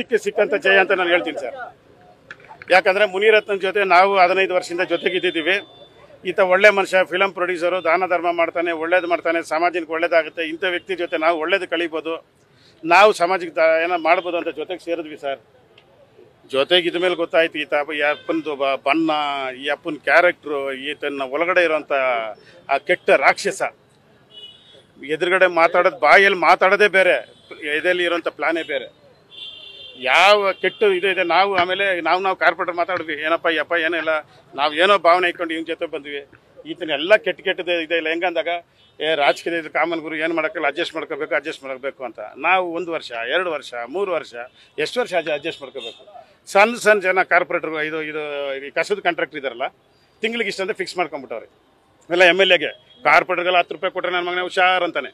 ರಕ್ತಕ್ಕೆ ಸಿಕ್ಕಂತ ಜಯ ಅಂತ ನಾನು ಹೇಳ್ತೀನಿ ಸರ್. ಯಾಕಂದರೆ ಮುನಿರತ್ನ ಜೊತೆ ನಾವು 15 ವರ್ಷದಿಂದ ಜೊತೆಗಿದ್ದೀವಿ. ಈತ ಒಳ್ಳೆ ಮನುಷ್ಯ, ಫಿಲಮ್ ಪ್ರೊಡ್ಯೂಸರು, ದಾನ ಧರ್ಮ ಮಾಡ್ತಾನೆ, ಒಳ್ಳೇದು ಮಾಡ್ತಾನೆ, ಸಮಾಜಕ್ಕೆ ಒಳ್ಳೇದಾಗುತ್ತೆ. ಇಂಥ ವ್ಯಕ್ತಿ ಜೊತೆ ನಾವು ಒಳ್ಳೇದು ಕಳೀಬೋದು, ನಾವು ಸಮಾಜಕ್ಕೆ ಏನೋ ಮಾಡ್ಬೋದು ಅಂತ ಜೊತೆಗೆ ಸೇರಿದ್ವಿ ಸರ್. ಜೊತೆಗೆ ಇದ ಮೇಲೆ ಗೊತ್ತಾಯ್ತು ಈತ ಈ ಅಪ್ಪನದು ಬಣ್ಣ, ಈ ಅಪ್ಪನ ಕ್ಯಾರೆಕ್ಟ್ರು, ಈತನ ಒಳಗಡೆ ಇರೋಂಥ ಆ ಕೆಟ್ಟ ರಾಕ್ಷಸ. ಎದುರುಗಡೆ ಮಾತಾಡೋದು, ಬಾಯಲ್ಲಿ ಮಾತಾಡೋದೇ ಬೇರೆ, ಎದೆಯಲ್ಲಿ ಇರೋಂಥ ಪ್ಲಾನೇ ಬೇರೆ. ಯಾವ ಕೆಟ್ಟ ಇದು ಇದೆ. ನಾವು ಆಮೇಲೆ ನಾವು ಕಾರ್ಪೊರೇಟರ್ ಮಾತಾಡಿದ್ವಿ, ಏನಪ್ಪ ಯಪ್ಪ ಏನಿಲ್ಲ, ನಾವು ಏನೋ ಭಾವನೆ ಇಟ್ಕೊಂಡು ಇವ್ನ ಜೊತೆ ಬಂದ್ವಿ. ಈತನೆಲ್ಲ ಕೆಟ್ಟದೇ ಇದೆ ಇಲ್ಲ. ಹೆಂಗಂದಾಗ ರಾಜಕೀಯ ಇದು ಕಾಮನ್ ಗುರು, ಏನು ಮಾಡೋಕ್ಕಲ್ಲ, ಅಡ್ಜಸ್ಟ್ ಮಾಡ್ಕೋಬೇಕು ಅಂತ. ನಾವು 1 ವರ್ಷ 2 ವರ್ಷ 3 ವರ್ಷ ಎಷ್ಟು ವರ್ಷ ಅಡ್ಜಸ್ಟ್ ಮಾಡ್ಕೋಬೇಕು. ಸಣ್ಣ ಜನ ಕಾರ್ಪೊರೇಟರ್ ಇದು ಕಸದ ಕಾಂಟ್ರಾಕ್ಟರ್ ಇದಾರಲ್ಲ, ತಿಂಗಳಿಗೆ ಇಷ್ಟಂತ ಫಿಕ್ಸ್ ಮಾಡ್ಕೊಂಬಿಟ್ಟವ್ರೆ. ಎಲ್ಲ MLAಗೆ ಕಾರ್ಪೊರೇಟರ್ಗೆಲ್ಲ 10 ರೂಪಾಯಿ ಕೊಟ್ಟರೆ ನನ್ನ ಮಗನೇ ಹುಷಾರ್ ಅಂತಾನೆ.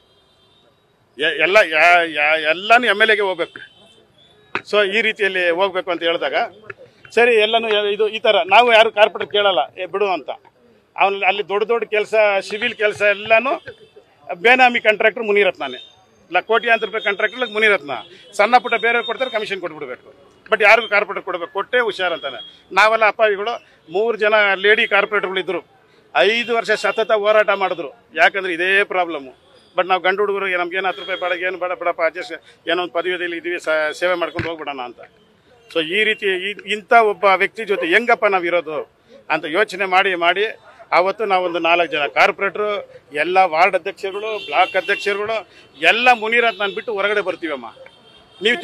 ಎಲ್ಲನೂ MLAಗೆ ಹೋಗ್ಬೇಕು. ಸೊ ಈ ರೀತಿಯಲ್ಲಿ ಹೋಗ್ಬೇಕು ಅಂತ ಹೇಳಿದಾಗ ಸರಿ ಎಲ್ಲನೂ ಇದು ಈ ಥರ ನಾವು ಯಾರು ಕಾರ್ಪೊರೇಟರ್ ಕೇಳಲ್ಲ, ಬಿಡು ಅಂತ. ಅವನು ಅಲ್ಲಿ ದೊಡ್ಡ ಕೆಲಸ, ಸಿವಿಲ್ ಕೆಲಸ ಎಲ್ಲನೂ ಬೇನಾಮಿ ಕಾಂಟ್ರಾಕ್ಟರ್ ಮುನಿರತ್ನೇ. ಇಲ್ಲ ಕೋಟ್ಯಾಂತರ ರೂಪಾಯಿ ಕಾಂಟ್ರಾಕ್ಟರ್ ಮುನಿರತ್ನ. ಸಣ್ಣ ಪುಟ್ಟ ಬೇರೆಯವ್ರು ಕೊಡ್ತಾರೆ, ಕಮಿಷನ್ ಕೊಟ್ಬಿಡ್ಬೇಕು. ಬಟ್ ಯಾರಿಗೂ ಕಾರ್ಪೊರೇಟರ್ ಕೊಡಬೇಕು, ಕೊಟ್ಟೇ ಹುಷಾರ್ ಅಂತಾನೆ. ನಾವೆಲ್ಲ ಅಪ್ಪಾಜಿಗಳು 3 ಜನ ಲೇಡಿ ಕಾರ್ಪೊರೇಟರ್ಗಳಿದ್ದರು. 5 ವರ್ಷ ಸತತ ಹೋರಾಟ ಮಾಡಿದ್ರು. ಯಾಕಂದರೆ ಇದೇ ಪ್ರಾಬ್ಲಮ್ಮು. ಬಟ್ ನಾವು ಗಂಡು ಹುಡುಗರು ನಮ್ಗೇನು 10 ರೂಪಾಯಿ ಬೇಡ, ಏನು ಬೇಡ ಬಿಡಪ್ಪ, ಅಡ್ಜಸ್ಟ್ ಏನೋ ಒಂದು ಪದವಿಯಲ್ಲಿ ಇದ್ದೀವಿ, ಸೇವೆ ಮಾಡ್ಕೊಂಡು ಹೋಗ್ಬಿಡೋಣ ಅಂತ. ಸೊ ಈ ರೀತಿ ಇಂಥ ಒಬ್ಬ ವ್ಯಕ್ತಿ ಜೊತೆ ಹೆಂಗಪ್ಪ ನಾವು ಇರೋದು ಅಂತ ಯೋಚನೆ ಮಾಡಿ ಆವತ್ತು ನಾವೊಂದು 4 ಜನ ಕಾರ್ಪೊರೇಟ್ರು, ಎಲ್ಲ ವಾರ್ಡ್ ಅಧ್ಯಕ್ಷರುಗಳು, ಬ್ಲಾಕ್ ಅಧ್ಯಕ್ಷರುಗಳು ಎಲ್ಲ ಮುನಿರತ್ನ ಬಿಟ್ಟು ಹೊರಗಡೆ ಬರ್ತೀವಮ್ಮ. ನೀವು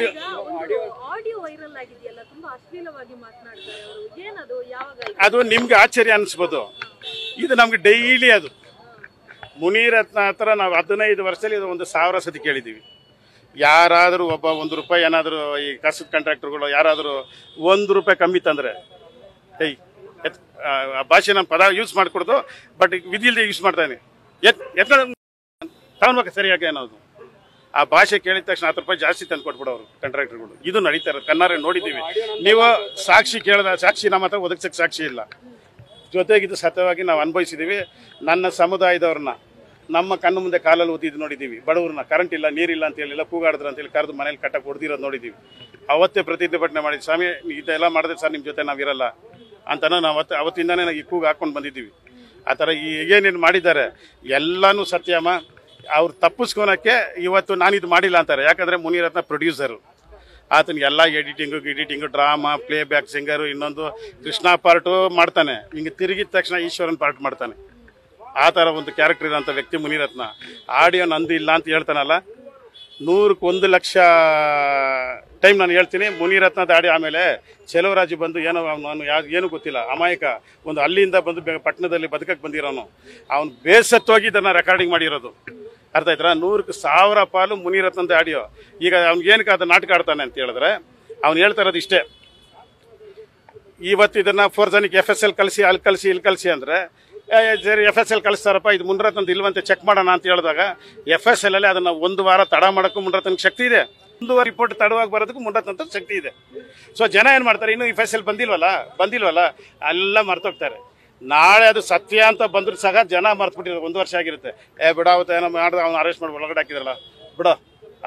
ಅದು ನಿಮ್ಗೆ ಆಶ್ಚರ್ಯ ಅನಿಸ್ಬೋದು, ಇದು ನಮ್ಗೆ ಡೈಲಿ ಅದು. ಮುನಿರತ್ನ ಹತ್ರ ನಾವು 15 ವರ್ಷದಲ್ಲಿ ಇದು 1,000 ಸತಿ ಕೇಳಿದ್ದೀವಿ. ಯಾರಾದರೂ ಒಬ್ಬ 1 ರೂಪಾಯಿ ಏನಾದರೂ ಈ ಕಸದ ಕಾಂಟ್ರಾಕ್ಟರ್ಗಳು ಯಾರಾದರೂ 1 ರೂಪಾಯಿ ಕಮ್ಮಿ ತಂದರೆ ಆ ಭಾಷೆ ನಮ್ಮ ಪದ ಯೂಸ್ ಮಾಡಿಕೊಡ್ದು, ಬಟ್ ವಿಧಿಲ್ದೆ ಯೂಸ್ ಮಾಡ್ತಾನೆ. ತಗೊಳ್ಬೇಕು ಸರಿಯಾಗಿ ಅನ್ನೋದು. ಆ ಭಾಷೆ ಕೇಳಿದ ತಕ್ಷಣ 10 ರೂಪಾಯಿ ಜಾಸ್ತಿ ತಂದು ಕೊಟ್ಬಿಡೋರು ಕಾಂಟ್ರಾಕ್ಟರ್ಗಳು. ಇದು ನಡೀತಾ ಇರೋದು, ಕಣ್ಣಾರೆ ನೋಡಿದ್ದೀವಿ. ನೀವು ಸಾಕ್ಷಿ ಕೇಳಿದ ಸಾಕ್ಷಿ ನಮ್ಮ ಹತ್ರ ಒದಗಿಸಕ್ಕೆ ಸಾಕ್ಷಿ ಇಲ್ಲ. ಜೊತೆಗಿದ್ದು ಸತ್ಯವಾಗಿ ನಾವು ಅನುಭವಿಸಿದ್ದೀವಿ. ನನ್ನ ಸಮುದಾಯದವ್ರನ್ನ ನಮ್ಮ ಕಣ್ಣು ಮುಂದೆ ಕಾಲಲ್ಲಿ ಓದಿದ್ದು ನೋಡಿದ್ದೀವಿ. ಬಡವ್ರನ್ನ ಕರೆಂಟ್ ಇಲ್ಲ, ನೀರಿಲ್ಲ ಅಂತ ಹೇಳಿಲ್ಲ, ಕೂಗಾಡಿದ್ರು ಅಂತೇಳಿ ಕರೆದು ಮನೇಲಿ ಕಟ್ಟಕ್ಕೆ ಹೊಡೆದಿರೋದು ನೋಡಿದ್ದೀವಿ. ಅವತ್ತೇ ಪ್ರತಿಭಟನೆ ಮಾಡಿದ್ವಿ, ಸ್ವಾಮಿ ಇದೆಲ್ಲ ಮಾಡಿದ್ರೆ ಸರ್ ನಿಮ್ಮ ಜೊತೆ ನಾವಿರಲ್ಲ ಅಂತನೂ ನಾವು ಅವತ್ತಿಂದಾನೇ ಈ ಕೂಗು ಹಾಕ್ಕೊಂಡು ಬಂದಿದ್ದೀವಿ. ಆ ಥರ ಏನೇನು ಮಾಡಿದ್ದಾರೆ ಎಲ್ಲನೂ ಸತ್ಯಮ್ಮ. ಅವ್ರು ತಪ್ಪಿಸ್ಕೊಳಕ್ಕೆ ಇವತ್ತು ನಾನಿದು ಮಾಡಿಲ್ಲ ಅಂತಾರೆ. ಯಾಕಂದರೆ ಮುನಿರತ್ನ ಪ್ರೊಡ್ಯೂಸರು, ಆತನಿಗೆ ಎಲ್ಲ ಎಡಿಟಿಂಗು ಡ್ರಾಮಾ, ಪ್ಲೇ ಬ್ಯಾಕ್ ಸಿಂಗರು, ಇನ್ನೊಂದು ಕೃಷ್ಣ ಪಾರ್ಟು ಮಾಡ್ತಾನೆ. ಹಿಂಗೆ ತಿರುಗಿದ ತಕ್ಷಣ ಈಶ್ವರನ್ ಪಾರ್ಟ್ ಮಾಡ್ತಾನೆ. ಆ ಥರ ಒಂದು ಕ್ಯಾರೆಕ್ಟರ್ ಇರೋಂಥ ವ್ಯಕ್ತಿ ಮುನಿರತ್ನ. ಆಡಿಯೋ ನಂದು ಇಲ್ಲ ಅಂತ ಹೇಳ್ತಾನಲ್ಲ, 100ಕ್ಕೆ 1 ಲಕ್ಷ ಟೈಮ್ ನಾನು ಹೇಳ್ತೀನಿ. ಮುನಿರತ್ನದ ಆಡಿಯೋ ಆಮೇಲೆ ಚೆಲುವರಾಜು ಬಂದು ಏನೋ ಅವನು ಏನೂ ಗೊತ್ತಿಲ್ಲ, ಅಮಾಯಕ, ಒಂದು ಅಲ್ಲಿಂದ ಬಂದು ಪಟ್ಟಣದಲ್ಲಿ ಬದುಕಕ್ಕೆ ಬಂದಿರೋನು, ಅವನು ಬೇಸತ್ತೋಗಿ ಇದನ್ನು ರೆಕಾರ್ಡಿಂಗ್ ಮಾಡಿರೋದು. ಅರ್ಥ ಆಯ್ತಾ? 100ಕ್ಕೆ 1000 ಪಾಲು ಮುನಿರತ್ನದ ಆಡಿಯೋ. ಈಗ ಅವ್ನಿಗೇನಕ್ಕೆ ಅದು ನಾಟಕ ಆಡ್ತಾನೆ ಅಂತ ಹೇಳಿದ್ರೆ ಅವ್ನು ಹೇಳ್ತಾ ಇರೋದು ಇಷ್ಟೇ, ಇವತ್ತು ಇದನ್ನು 4 ಜನಕ್ಕೆ FSL ಕಳಿಸಿ, ಅಲ್ಲಿ ಕಳಿಸಿ, ಇಲ್ಲಿ ಕಳಿಸಿ ಅಂದರೆ ಸರಿ FSL ಕಳಿಸ್ತಾರಪ್ಪ, ಇದು ಮುನಿರತ್ನದ ಇಲ್ವಂತೆ ಚೆಕ್ ಮಾಡೋಣ ಅಂತ ಹೇಳಿದಾಗ FSL ಅಲ್ಲಿ ಅದನ್ನು 1 ವಾರ ತಡ ಮಾಡೋಕ್ಕೂ ಮುನಿರತ್ನಕ್ಕೆ ಶಕ್ತಿ ಇದೆ, 1 ವಾರ ರಿಪೋರ್ಟ್ ತಡವಾಗಿ ಬರೋದಕ್ಕೂ ಮುನಿರತ್ನ ಶಕ್ತಿ ಇದೆ. ಸೊ ಜನ ಏನು ಮಾಡ್ತಾರೆ, ಇನ್ನೂ FSL ಬಂದಿಲ್ವಲ್ಲ ಎಲ್ಲ ಮರ್ತೋಗ್ತಾರೆ. ನಾಳೆ ಅದು ಸತ್ಯ ಅಂತ ಬಂದರೂ ಸಹ ಜನ ಮರ್ತ್ಬಿಟ್ಟಿರೋ 1 ವರ್ಷ ಆಗಿರುತ್ತೆ. ಬಿಡಾವತ್ತ ಏನೋ ಮಾಡಿದ್ರೆ ಅವ್ನು ಅರೆಸ್ಟ್ ಮಾಡಿ ಒಳಗಡೆ ಹಾಕಿದ್ರಲ್ಲ ಬಿಡ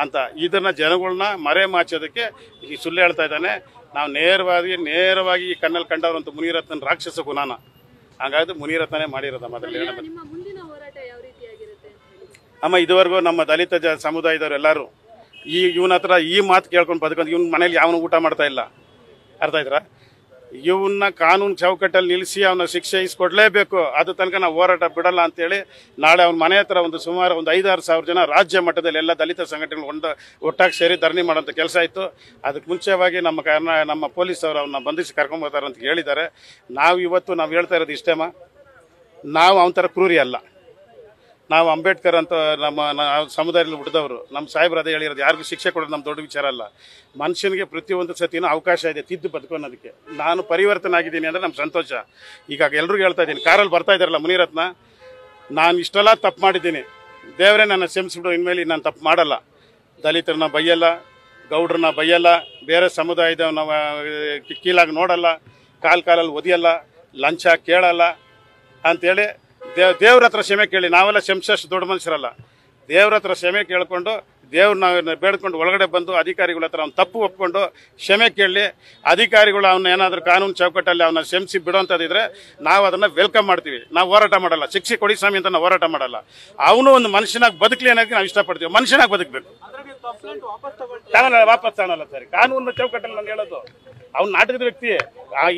ಅಂತ. ಇದನ್ನು ಜನಗಳನ್ನ ಮರೆ ಮಾಚೋದಕ್ಕೆ ಈ ಸುಳ್ಳು ಹೇಳ್ತಾ ಇದ್ದಾನೆ. ನಾವು ನೇರವಾಗಿ ಈ ಕಣ್ಣಲ್ಲಿ ಕಂಡವ್ರಂತ ಮುನಿರತ್ನ ರಾಕ್ಷಸ ಗುಣಾನ. ಹಾಗಾಗಿ ಮುನಿರತ್ನೇ ಮಾಡಿರೋದಮ್ಮ. ಅದರಲ್ಲಿ ಅಮ್ಮ ಇದುವರೆಗೂ ನಮ್ಮ ದಲಿತ ಸಮುದಾಯದವರು ಎಲ್ಲರೂ ಇವನ ಹತ್ರ ಈ ಮಾತು ಕೇಳ್ಕೊಂಡು ಬದುಕೊಂಡು ಇವನ ಮನೇಲಿ ಯಾವನು ಊಟ ಮಾಡ್ತಾ ಇಲ್ಲ. ಅರ್ಥ ಆಯ್ತಾ? ಇವನ್ನ ಕಾನೂನು ಚೌಕಟ್ಟಲ್ಲಿ ನಿಲ್ಲಿಸಿ ಅವನ ಶಿಕ್ಷೆ ಇಸ್ಕೊಡ್ಲೇಬೇಕು. ಅದು ತನಕ ನಾವು ಹೋರಾಟ ಬಿಡಲ್ಲ ಅಂತೇಳಿ ನಾಳೆ ಅವನ ಮನೆ ಹತ್ರ ಸುಮಾರು 5-6 ಸಾವಿರ ಜನ ರಾಜ್ಯ ಮಟ್ಟದಲ್ಲಿ ಎಲ್ಲ ದಲಿತ ಸಂಘಟನೆಗಳು ಒಟ್ಟಾಗಿ ಸೇರಿ ಧರಣಿ ಮಾಡೋಂಥ ಕೆಲಸ ಇತ್ತು. ಅದಕ್ಕೆ ಮುಂಚೆವಾಗಿ ನಮ್ಮ ಪೊಲೀಸವರು ಅವನ್ನ ಬಂಧಿಸಿ ಕರ್ಕೊಂಬರ್ತಾರೆ ಅಂತ ಹೇಳಿದ್ದಾರೆ. ನಾವು ಹೇಳ್ತಾ ಇರೋದು ಇಷ್ಟೇಮ್ಮ, ನಾವು ಅವನ ಥರ ಕ್ರೂರಿ ಅಲ್ಲ. ನಾವು ಅಂಬೇಡ್ಕರ್ ಅಂತ ನಮ್ಮ ಸಮುದಾಯದಲ್ಲಿ ಹುಟ್ಟಿದವರು. ನಮ್ಮ ಸಾಹೇಬ್ರು ಅದೇ ಹೇಳಿರೋದು, ಯಾರಿಗೂ ಶಿಕ್ಷೆ ಕೊಡೋದು ನಮ್ಮ ದೊಡ್ಡ ವಿಚಾರ ಅಲ್ಲ. ಮನುಷ್ಯನಿಗೆ ಪ್ರತಿಯೊಂದು ಸತಿನೂ ಅವಕಾಶ ಇದೆ ತಿದ್ದು ಬದುಕೋನ್ನೋದಕ್ಕೆ. ನಾನು ಪರಿವರ್ತನೆ ಆಗಿದ್ದೀನಿ ಅಂದರೆ ನಮ್ಮ ಸಂತೋಷ. ಈಗ ಎಲ್ರಿಗೂ ಹೇಳ್ತಾ ಇದ್ದೀನಿ, ಕಾರಲ್ಲಿ ಬರ್ತಾ ಇದ್ದಾರಲ್ಲ ಮುನಿರತ್ನ, ನಾನು ಇಷ್ಟೆಲ್ಲ ತಪ್ಪು ಮಾಡಿದ್ದೀನಿ, ದೇವರೇ ನನ್ನ ಕ್ಷಮಿಸ್ಬಿಡು, ಇನ್ಮೇಲೆ ನಾನು ತಪ್ಪು ಮಾಡಲ್ಲ, ದಲಿತರನ್ನ ಬೈಯಲ್ಲ, ಗೌಡ್ರನ್ನ ಬೈಯಲ್ಲ, ಬೇರೆ ಸಮುದಾಯದವನ್ನ ಕೀಳಾಗಿ ನೋಡಲ್ಲ, ಕಾಲಲ್ಲಿ ಒದಿಯಲ್ಲ, ಲಂಚ ಕೇಳಲ್ಲ ಅಂಥೇಳಿ ದೇವ್ರ ಹತ್ರ ಕ್ಷಮೆ ಕೇಳಿ. ನಾವೆಲ್ಲ ಕ್ಷಮಿಸೋಷ್ಟು ದೊಡ್ಡ ಮನುಷ್ಯರಲ್ಲ. ದೇವ್ರ ಹತ್ರ ಕ್ಷಮೆ ಕೇಳಿಕೊಂಡು ದೇವ್ರನ್ನ ಬೇಡ್ಕೊಂಡು ಒಳಗಡೆ ಬಂದು ಅಧಿಕಾರಿಗಳ ಹತ್ರ ಅವ್ನು ತಪ್ಪು ಒಪ್ಕೊಂಡು ಕ್ಷಮೆ ಕೇಳಲಿ. ಅಧಿಕಾರಿಗಳು ಅವನ್ನ ಏನಾದರೂ ಕಾನೂನು ಚೌಕಟ್ಟಲ್ಲಿ ಅವನ್ನ ಕ್ಷಮಿಸಿ ಬಿಡೋಂಥದ್ದಿದ್ರೆ ನಾವು ಅದನ್ನು ವೆಲ್ಕಮ್ ಮಾಡ್ತೀವಿ. ನಾವು ಹೋರಾಟ ಮಾಡಲ್ಲ, ಶಿಕ್ಷೆ ಕೊಡಿ ಸ್ವಾಮಿ ಅಂತ ನಾವು ಹೋರಾಟ ಮಾಡಲ್ಲ. ಅವನು ಒಂದು ಮನುಷ್ಯನಾಗಿ ಬದುಕಲಿ ಅನ್ನೋಕ್ಕೆ ನಾವು ಇಷ್ಟಪಡ್ತೀವಿ. ಮನುಷ್ಯನಾಗಿ ಬದುಕಬೇಕು. ವಾಪಸ್ ತಗೊಳಲ್ಲ ಸರಿ, ಕಾನೂನು ಚೌಕಟ್ಟಲ್ಲಿ ನಾನು ಹೇಳೋದು. ಅವ್ನು ನಾಟಕದ ವ್ಯಕ್ತಿ.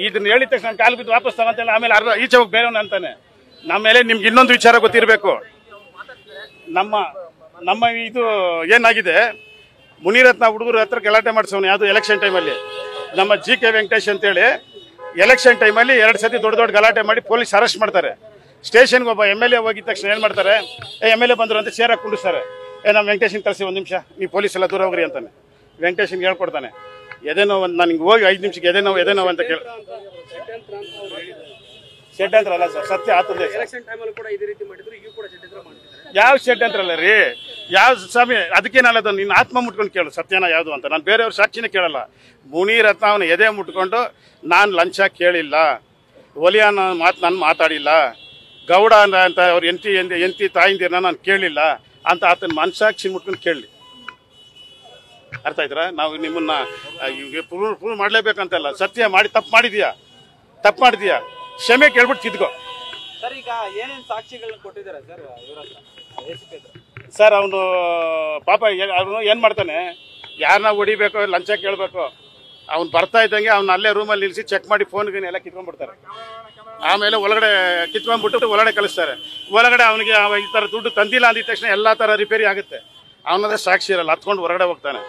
ಇದನ್ನ ಹೇಳಿದ ತಕ್ಷಣ ಕಾಲು ಬಿದ್ದು ವಾಪಸ್ ತಗೊಂತಲ್ಲ, ಆಮೇಲೆ ಅರ್ಧ ಈಚೆ ಹೋಗಿ ಬೇರೆಯವನು ಅಂತಾನೆ. ನಮ್ಮ ಮೇಲೆ ನಿಮ್ಗೆ ಇನ್ನೊಂದು ವಿಚಾರ ಗೊತ್ತಿರಬೇಕು. ನಮ್ಮ ಇದು ಏನಾಗಿದೆ, ಮುನಿರತ್ನ ಹುಡುಗರ ಹತ್ರ ಗಲಾಟೆ ಮಾಡಿಸೋನು ಯಾವುದು ಎಲೆಕ್ಷನ್ ಟೈಮಲ್ಲಿ. ನಮ್ಮ JK ವೆಂಕಟೇಶ್ ಅಂತೇಳಿ ಎಲೆಕ್ಷನ್ ಟೈಮಲ್ಲಿ 2 ಸತಿ ದೊಡ್ಡ ಗಲಾಟೆ ಮಾಡಿ ಪೊಲೀಸ್ ಅರೆಸ್ಟ್ ಮಾಡ್ತಾರೆ. ಸ್ಟೇಷನ್ಗೆ ಒಬ್ಬ MLA ಹೋಗಿದ ತಕ್ಷಣ ಏನು ಮಾಡ್ತಾರೆ, MLA ಬಂದರು ಅಂತ ಚೇರಾಗಿ ಕುಂಡಿಸ್ತಾರೆ. ನಮ್ಮ ವೆಂಕಟೇಶನ್ ಕಳಿಸಿ 1 ನಿಮಿಷ, ನೀವು ಪೊಲೀಸ್ ಎಲ್ಲ ದೂರ ಹೋಗ್ರಿ ಅಂತಾನೆ. ವೆಂಕಟೇಶನ್ಗೆ ಹೇಳ್ಕೊಡ್ತಾನೆ, ಎದೇನೋ ಒಂದು ನನಗೆ ಹೋಗಿ 5 ನಿಮಿಷಕ್ಕೆ ಎದೇನೋ ಅಂತ ಕೇಳಿ. ಷಡ್ಯಂತ್ರ ಅಲ್ಲ ಸರ್, ಸತ್ಯ ಆತದೆ. ಯಾವ ಷಡ್ಯಂತ್ರ ಅಲ್ಲ ರೀ, ಯಾವ ಸ್ವಾಮಿ, ಅದಕ್ಕೇನಲ್ಲದು ನಿನ್ನ ಆತ್ಮ ಮುಟ್ಕೊಂಡು ಕೇಳು ಸತ್ಯನ ಯಾವುದು ಅಂತ. ನಾನು ಬೇರೆಯವ್ರ ಸಾಕ್ಷಿನೇ ಕೇಳಲ್ಲ. ಮುನಿರತ್ನ ಅವನ ಎದೆ ಮುಟ್ಕೊಂಡು ನಾನು ಲಂಚ ಕೇಳಿಲ್ಲ, ಒಲಿಯಾನ ನಾನು ಮಾತಾಡಿಲ್ಲ, ಗೌಡ ಅಂತ ಅವ್ರ ಎಂತಿ ತಾಯಿಂದಿರನ್ನ ನಾನು ಕೇಳಿಲ್ಲ ಅಂತ ಆತನ ಮನಸಾಕ್ಷಿ ಮುಟ್ಕೊಂಡು ಕೇಳಲಿ. ಅರ್ಥ ಆಯ್ತರ? ನಾವು ನಿಮ್ಮನ್ನ ಪ್ರೂವ್ ಮಾಡಲೇಬೇಕಂತಲ್ಲ. ಸತ್ಯ ಮಾಡಿ ತಪ್ಪು ಮಾಡಿದೀಯಾ ಕ್ಷಮೆ ಕೇಳ್ಬಿಟ್ಟು ತಿದ್ಕೋ. ಸರ್, ಈಗ ಏನೇನು ಸಾಕ್ಷಿಗಳನ್ನ ಕೊಟ್ಟಿದ್ದಾರೆ ಸರ್? ಅವನು ಪಾಪ ಅವನು ಏನ್ ಮಾಡ್ತಾನೆ, ಯಾರನ್ನ ಹೊಡಿಬೇಕು, ಲಂಚ ಕೇಳಬೇಕು, ಅವ್ನು ಬರ್ತಾ ಇದ್ದಂಗೆ ಅವ್ನ ಅಲ್ಲೇ ರೂಮಲ್ಲಿ ನಿಲ್ಲಿಸಿ ಚೆಕ್ ಮಾಡಿ ಫೋನ್ಗೆ ಎಲ್ಲ ಕಿತ್ಕೊಂಡ್ಬಿಡ್ತಾರೆ. ಆಮೇಲೆ ಒಳಗಡೆ ಕಿತ್ಕೊಂಡ್ಬಿಟ್ಟು ಒಳಗಡೆ ಕಳಿಸ್ತಾರೆ. ಒಳಗಡೆ ಅವನಿಗೆ ಈ ಥರ ದುಡ್ಡು ತಂದಿಲ್ಲ ಅಂದಿದ ತಕ್ಷಣ ಎಲ್ಲ ಥರ ರಿಪೇರಿ ಆಗುತ್ತೆ. ಅವನದೇ ಸಾಕ್ಷಿ ಇರಲ್ಲ, ಹತ್ಕೊಂಡು ಹೊರಗಡೆ ಹೋಗ್ತಾನೆ.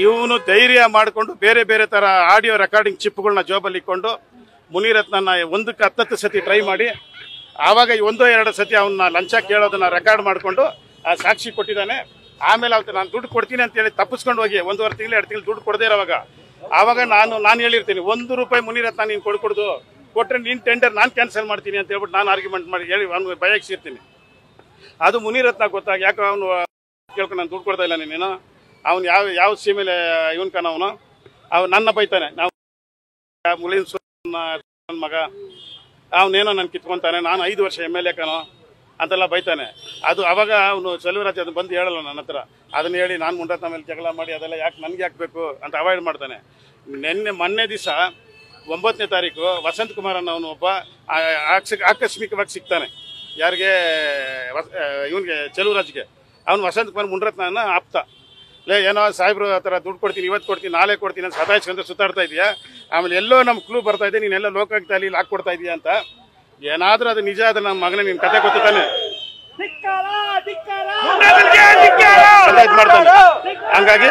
ಇವನು ಧೈರ್ಯ ಮಾಡಿಕೊಂಡು ಬೇರೆ ಥರ ಆಡಿಯೋ ರೆಕಾರ್ಡಿಂಗ್ ಚಿಪ್ಗಳನ್ನ ಜೋಬಲ್ಲಿ ಇಟ್ಕೊಂಡು ಮುನಿರತ್ನನ 1ಕ್ಕೆ 10 ಸತಿ ಟ್ರೈ ಮಾಡಿ, ಆವಾಗ 1-2 ಸತಿ ಅವನ್ನ ಲಂಚ ಕೇಳೋದನ್ನ ರೆಕಾರ್ಡ್ ಮಾಡಿಕೊಂಡು ಆ ಸಾಕ್ಷಿ ಕೊಟ್ಟಿದ್ದಾನೆ. ಆಮೇಲೆ ಅವತ್ತು ನಾನು ದುಡ್ಡು ಕೊಡ್ತೀನಿ ಅಂತೇಳಿ ತಪ್ಪಿಸ್ಕೊಂಡು ಹೋಗಿ 1.5 ತಿಂಗಳು 2 ತಿಂಗಳು ದುಡ್ಡು ಕೊಡದೇ ಇರೋವಾಗ ಆವಾಗ ನಾನು ಹೇಳಿರ್ತೀನಿ, 1 ರೂಪಾಯಿ ಮುನಿರತ್ನ ನೀನು ಕೊಡ್ಕೊಡ್ದು, ಕೊಟ್ಟರೆ ನೀನು ಟೆಂಡರ್ ನಾನು ಕ್ಯಾನ್ಸಲ್ ಮಾಡ್ತೀನಿ ಅಂತ ಹೇಳ್ಬಿಟ್ಟು ನಾನು ಆರ್ಗ್ಯುಮೆಂಟ್ ಮಾಡಿ ಹೇಳಿ ಅವ್ನು ಭಯಕ್ಷಿರ್ತೀನಿ. ಅದು ಮುನಿರತ್ನ ಗೊತ್ತಾಗಿ, ಯಾಕೆ ಅವನು ಕೇಳ್ಕೊಂಡು ನಾನು ದುಡ್ಡು ಕೊಡ್ತಾ ಇಲ್ಲ ನೀನು, ಅವ್ನು ಯಾವ ಸೀಮೆಲೆ ಇವನ್ ಅವನು ನನ್ನ ಬೈತಾನೆ. ನಾವು ಮುಲಿನ್ ಮಗ ಅವನೇನೋ ನಾನು ಕಿತ್ಕೊಂತಾನೆ, ನಾನು 5 ವರ್ಷ MLA ಕಣೋ ಅಂತೆಲ್ಲ ಬೈತಾನೆ. ಅದು ಅವಾಗ ಅವನು ಸೆಲ್ವರಾಜ್ ಅದನ್ನ ಬಂದು ಹೇಳಲ್ಲ ನನ್ನ ಹತ್ರ. ಅದನ್ನ ಹೇಳಿ ನಾನು ಮುನಿರತ್ನ ಮೇಲೆ ಜಗಳ ಮಾಡಿ ಅದೆಲ್ಲ ನನಗೆ ಹಾಕ್ಬೇಕು ಅಂತ ಅವಾಯ್ಡ್ ಮಾಡ್ತಾನೆ. ಮೊನ್ನೆ ದಿವಸ 9ನೇ ತಾರೀಕು ವಸಂತ್ ಕುಮಾರ್ ಅನ್ನೋನು ಒಬ್ಬ ಆಕಸ್ಮಿಕವಾಗಿ ಸಿಗ್ತಾನೆ. ಯಾರಿಗೆ? ಇವನಿಗೆ, ಚೆಲುವರಾಜ್ಗೆ. ಅವನು ವಸಂತ್ ಕುಮಾರ್ ಮುನಿರತ್ನ ಆಪ್ತ. ಏನೋ ಸಾಹೇಬ್ರು ಆ ಥರ ದುಡ್ಡು ಕೊಡ್ತೀನಿ, ಇವತ್ತು ಕೊಡ್ತೀನಿ, ನಾಳೆ ಕೊಡ್ತೀನಿ ಅಂತ ಸತಾಯಿಸ್ಕೊಂತ ಸುತ್ತಾಡ್ತಾ ಇದೆಯಾ. ಆಮೇಲೆ ಎಲ್ಲೋ ನಮ್ಮ ಕ್ಲೂ ಬರ್ತಾ ಇದೆ, ನೀನೆಲ್ಲ ಲೋಕಾಯುಕ್ತದಲ್ಲಿ ಹಾಕ್ಕೊಡ್ತಾ ಇದೆಯಾ ಅಂತ. ಏನಾದರೂ ಅದು ನಿಜ, ಅದು ನಮ್ಮ ಮಗನೇ ನಿನ್ನ ಕತೆ ಗೊತ್ತಾನೆ ಮಾಡ್ತಾನೆ. ಹಂಗಾಗಿ